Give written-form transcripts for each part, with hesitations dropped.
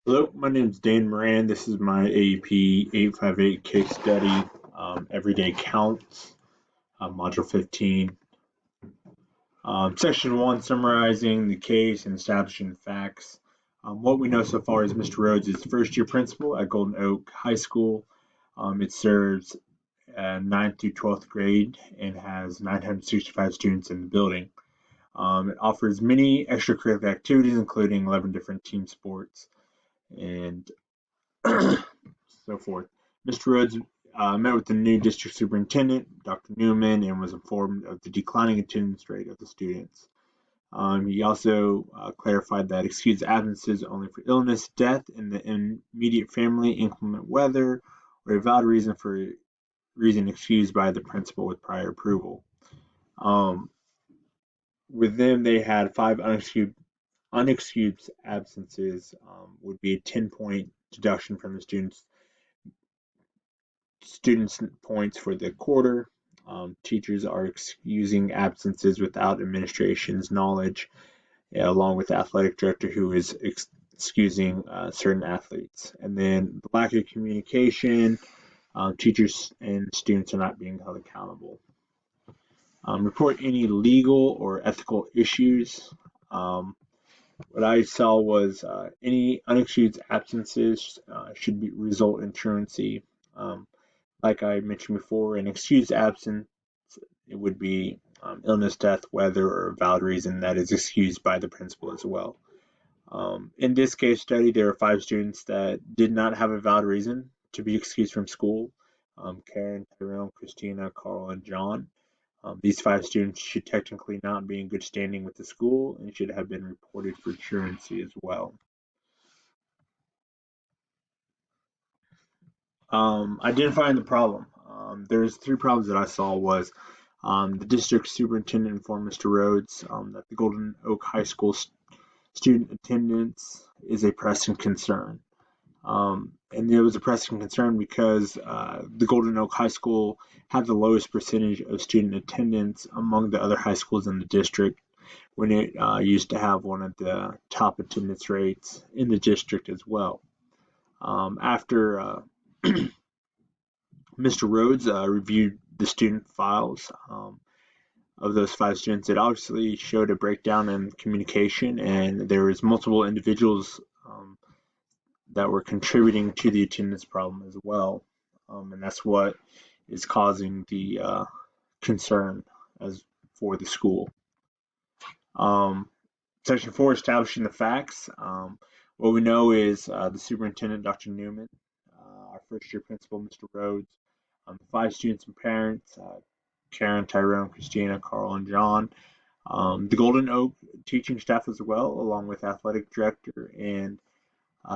Hello, my name is Dan Moran. This is my AEP 858 case study, Everyday Counts, Module 15. Section 1, summarizing the case and establishing the facts. What we know so far is Mr. Rhodes is first year principal at Golden Oak High School. It serves 9th through 12th grade and has 965 students in the building. It offers many extracurricular activities, including 11 different team sports and so forth. Mr. Rhodes met with the new district superintendent, Dr. Newman, and was informed of the declining attendance rate of the students. He also clarified that excused absences only for illness, death in the immediate family, inclement weather, or a valid reason excused by the principal with prior approval. With them, they had 5 unexcused absences, would be a 10-point deduction from the students' points for the quarter. Teachers are excusing absences without administration's knowledge, along with the athletic director who is excusing certain athletes. And then the lack of communication, teachers and students are not being held accountable. Report any legal or ethical issues. What I saw was any unexcused absences should result in truancy. Like I mentioned before, an excused absence, it would be illness, death, weather, or a valid reason that is excused by the principal as well. In this case study, there are 5 students that did not have a valid reason to be excused from school. Karen, Tyrone, Christina, Carl, and John. These 5 students should technically not be in good standing with the school and should have been reported for truancy as well. Identifying the problem. There's 3 problems that I saw was the district superintendent informed Mr. Rhodes that the Golden Oak High School student attendance is a pressing concern. And it was a pressing concern because the Golden Oak High School had the lowest percentage of student attendance among the other high schools in the district when it used to have one of the top attendance rates in the district as well. After Mr. Rhodes reviewed the student files of those 5 students, it obviously showed a breakdown in communication, and there was multiple individuals that were contributing to the attendance problem as well, and that's what is causing the concern as for the school. Section 4, establishing the facts. What we know is the superintendent, Dr. Newman, our first year principal, Mr. Rhodes, the 5 students and parents, Karen, Tyrone, Christina, Carl, and John, the Golden Oak teaching staff as well, along with athletic director and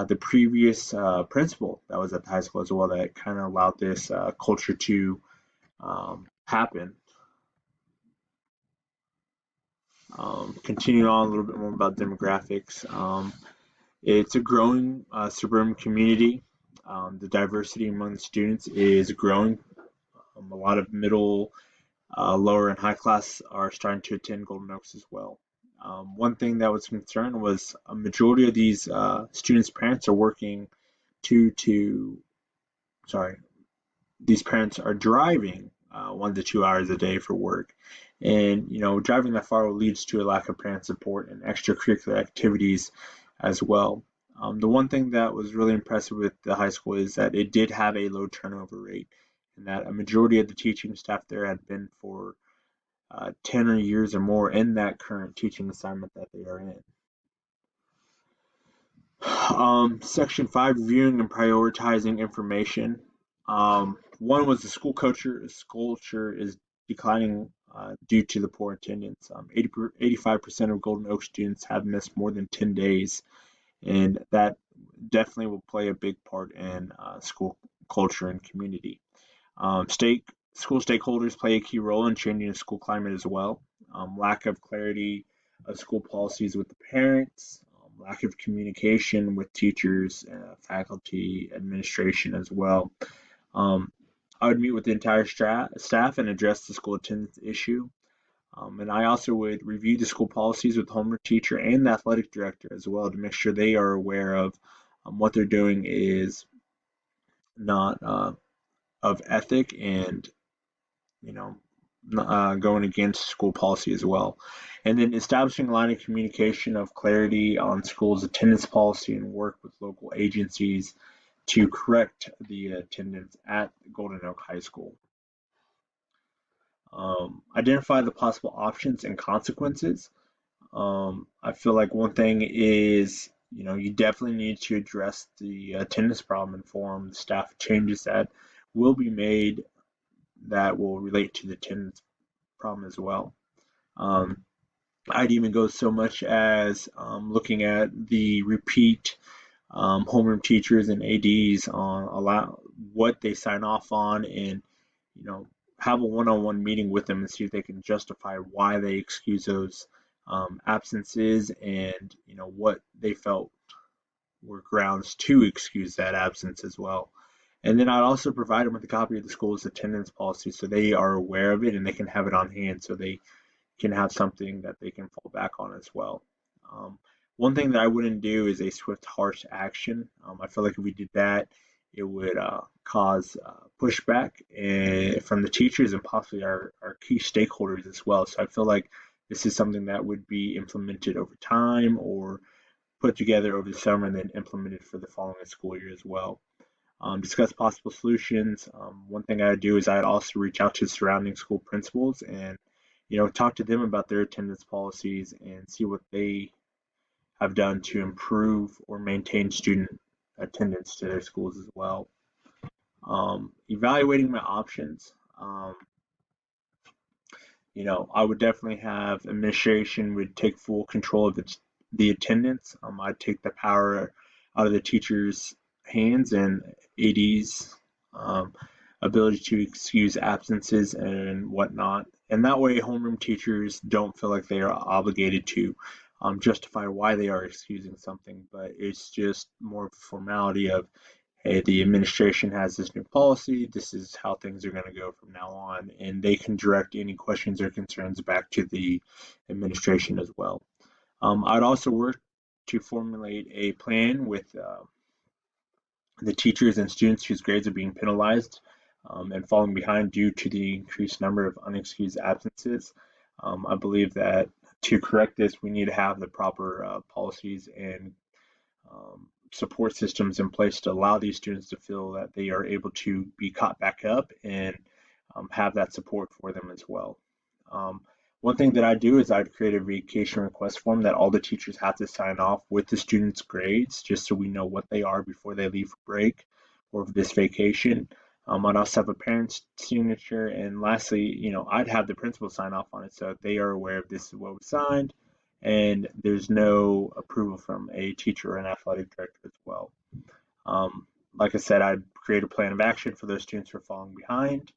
the previous principal that was at the high school as well, that kind of allowed this culture to happen. Continuing on a little bit more about demographics. It's a growing suburban community. The diversity among the students is growing. A lot of middle, lower, and high class are starting to attend Golden Oaks as well. One thing that was concerned was a majority of these students' parents are working these parents are driving 1 to 2 hours a day for work. And, driving that far leads to a lack of parent support and extracurricular activities as well. The one thing that was really impressive with the high school is that it did have a low turnover rate, and that a majority of the teaching staff there had been for 10 or years or more in that current teaching assignment that they are in. Section 5, reviewing and prioritizing information. One was the school culture is declining due to the poor attendance. 85% of Golden Oak students have missed more than 10 days, and that definitely will play a big part in school culture and community. School stakeholders play a key role in changing the school climate as well. Lack of clarity of school policies with the parents, lack of communication with teachers, faculty, administration as well. I would meet with the entire staff and address the school attendance issue. And I also would review the school policies with the homeroom teacher and the athletic director as well to make sure they are aware of what they're doing is not of ethic and you know going against school policy as well. And then establishing a line of communication of clarity on schools attendance policy and work with local agencies to correct the attendance at Golden Oak High School. Identify the possible options and consequences. I feel like one thing is, you definitely need to address the attendance problem, inform the staff changes that will be made that will relate to the attendance problem as well. Um, I'd even go so much as looking at the repeat homeroom teachers and ADs on what they sign off on, and you know have a one-on-one meeting with them and see if they can justify why they excuse those absences, and what they felt were grounds to excuse that absence as well. And then I'd also provide them with a copy of the school's attendance policy so they are aware of it and they can have it on hand so they can have something that they can fall back on as well. Um, One thing that I wouldn't do is a swift, harsh action. I feel like if we did that, it would cause pushback from the teachers and possibly our key stakeholders as well. So I feel like this is something that would be implemented over time or put together over the summer and then implemented for the following school year as well. Discuss possible solutions. One thing I'd do is I'd also reach out to surrounding school principals and talk to them about their attendance policies and see what they have done to improve or maintain student attendance to their schools as well. Evaluating my options. I would definitely have administration would take full control of the attendance. I'd take the power out of the teachers' hands and ADs' um, ability to excuse absences and whatnot. And that way, homeroom teachers don't feel like they are obligated to justify why they are excusing something, but it's just more of a formality of, hey, the administration has this new policy. This is how things are going to go from now on. And they can direct any questions or concerns back to the administration as well. I'd also work to formulate a plan with the teachers and students whose grades are being penalized and falling behind due to the increased number of unexcused absences. I believe that to correct this, we need to have the proper policies and support systems in place to allow these students to feel that they are able to be caught back up and have that support for them as well. Um, One thing that I do is I'd create a vacation request form that all the teachers have to sign off with the students' grades, just so we know what they are before they leave for break or for this vacation. I'd also have a parent's signature, and lastly, I'd have the principal sign off on it so they are aware of this is what was signed, and there's no approval from a teacher or an athletic director as well. Like I said, I'd create a plan of action for those students who are falling behind,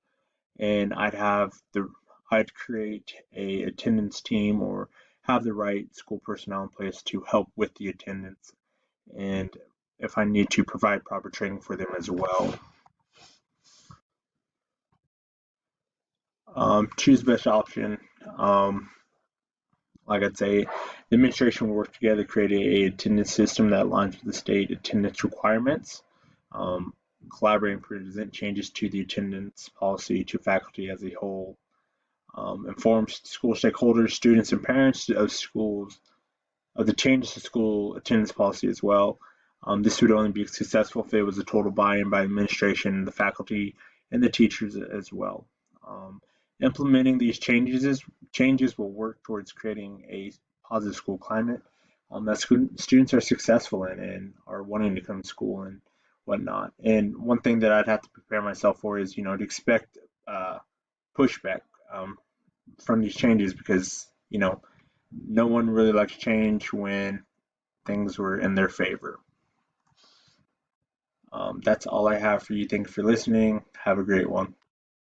and I'd create a attendance team or have the right school personnel in place to help with the attendance, and if I need to provide proper training for them as well. Choose best option. Um, like I'd say, the administration will work together to create a attendance system that aligns with the state attendance requirements. Um, Collaborate and present changes to the attendance policy to faculty as a whole. Informs school stakeholders, students, and parents of schools of the changes to school attendance policy as well. This would only be successful if it was a total buy-in by administration, the faculty, and the teachers as well. Um, Implementing these changes will work towards creating a positive school climate that students are successful in and are wanting to come to school and whatnot. And one thing that I'd have to prepare myself for is, to expect pushback from these changes because, no one really likes change when things were in their favor. That's all I have for you. Thanks for listening. Have a great one.